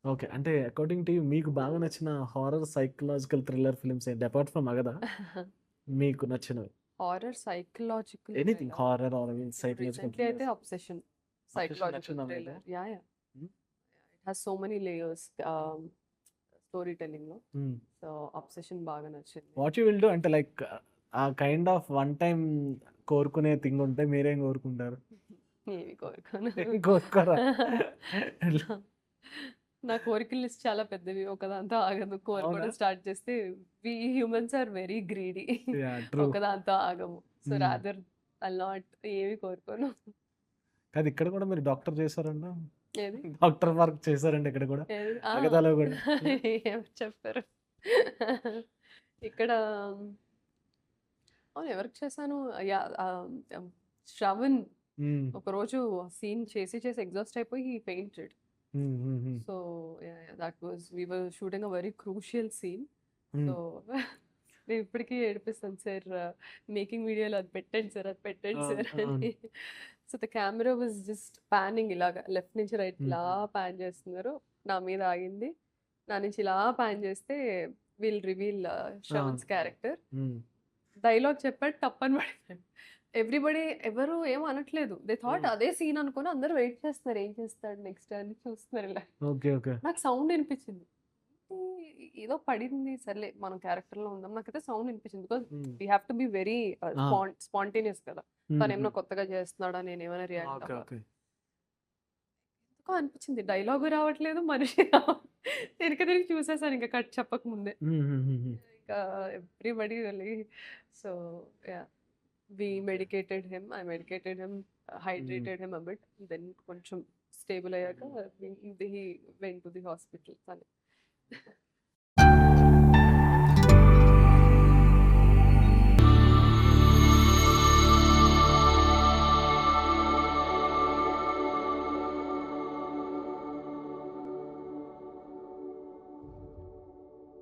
Okay. అంటే according to you మీకు బాగా నచ్చిన హారర్, సైకలాజికల్ థ్రిల్లర్ ఫిల్మ్స్ ఏంటి? అపార్ట్ ఫ్రమ్ 'మగధ' మీకు నచ్చినవి? Horror, psychological anything thriller. Horror or ఇప్పుడు సైకలాజికల్ రీసెంట్లీ అయితే థ్రిల్లర్స్. 'అబ్సెషన్' 'అబ్సెషన్' సైకలాజికల్ నచ్చిందా మీకు? Thriller. Yeah! Yeah! Hmm. It has so many layers story టెల్లింగ్‌లో. హ్మ్. సో 'అబ్సెషన్' బాగా నచ్చింది. వాట్ యూ విల్ డూ అంటే like uh kind of one time కోరుకునే thing ఉంటే మీరేం కోరుకుంటారు? ఏమి కోరుకోను. ఏం కోరుకోరా? ఎట్లా? నా కోరికల లిస్ట్ చాలా పెద్దవి. ఒకదాంతో ఆగదు. అవునా? కోరుకోవడం స్టార్ట్ చేస్తే we humans are very greedy. Yeah! True. ఒకదాంతో ఆగము. So hmm. Rather I'll not ఏవి కోరుకోను. కాదు ఇక్కడ కూడా మీరు డాక్టర్ చేశారంట? ఏది? డాక్టర్ వర్క్ చేశారంట ఇక్కడ కూడా? ఏది? ఆ! 'మగధలో' కూడా. హ్మ్. ఎవరు చెప్పారు? ఇక్కడ అవును. ఎవరికి చేశాను? యాహ్! 'శ్రవణ్' హ్మ్. ఒకరోజు సీన్ చేసి ఎగ్జాస్ట్ అయిపోయి హి fainted. Hmm. Hmm. Hmm. So yeah! Yeah! That was we were shooting a very crucial scene. So hmm. నేను ఇప్పటికీ ఏడిపిస్తాను సార్, మేకింగ్ వీడియోలో అది పెట్టండి సార్, అది పెట్టండి అవును. సార్ అవును. అని. So the camera was just panning ఇలాగా లెఫ్ట్ నుంచి రైట్ ఇలా హుహు. పాన్ చేస్తున్నారు. నా మీద ఆగింది. నా నుంచి ఇలా పాన్ చేస్తే విల్ రివీల్ అవును. శ్రవణ్స్ క్యారెక్టర్. హ్మ్. డైలాగ్ చెప్పాడు టప్పని పడిపోయాడు. ఎవ్రీబడి ఎవరు ఏమి అనట్లేదు. దే థాట్ హ్మ్. అదే సీన్ అనుకోని అందరూ వెయిట్ చేస్తున్నారు. ఏం చేస్తాడు నెక్స్ట్ అని చూస్తున్నారు ఇలా. ఓకే. ఓకే. నాకు సౌండ్ వినిపించింది. ఏదో పడింది సర్లే మనం క్యారెక్టర్‌లో ఉందాం. నాకైతే సౌండ్ వినిపించింది. Because hmm. We have to be very ah! Spontaneous కదా! హుహు. తనేమైనా కొత్తగా చేస్తున్నాడా? నేనేమైనా రియాక్ట్ ఓకే. అవ్వాలి. ఓకే. ఎందుకో అనిపించింది. డైలాగు రావట్లేదు. మనిషి వెనక తిరిగి చూసేసాను ఇంక కట్ చెప్పక ముందే. హుహుహుహు. ఇంకా ఎవ్రీబడీ వెళ్ళి so yeah! We medicated him. I medicated him, hmm. Hydrated him a bit. Then కొంచెం స్టేబుల్ అయ్యాక he went to the hospital తనే.